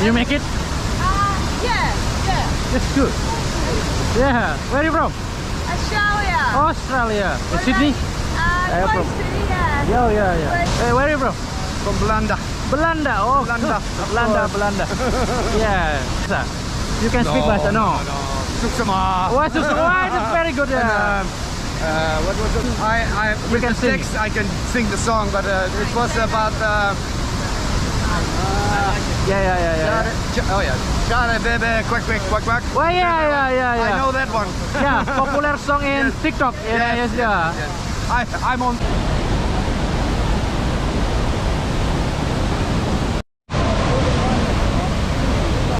You make it? Yeah. That's good. Yeah. Where are you from? Australia. Australia. In Sydney? Close to here. Yeah. Hey, where are you from? From Belanda. Belanda. Oh, Belanda. Belanda. Yeah. You can speak Bahasa? No. Suksama. Oh, that's very good. What was it? I with can the sing. text I can sing the song, but it was about Yeah. oh yeah, Share Bebe Quack Quack Quack Quack. Oh, yeah. I know that one. Yeah, popular song in Yes. TikTok. Yeah. I'm on.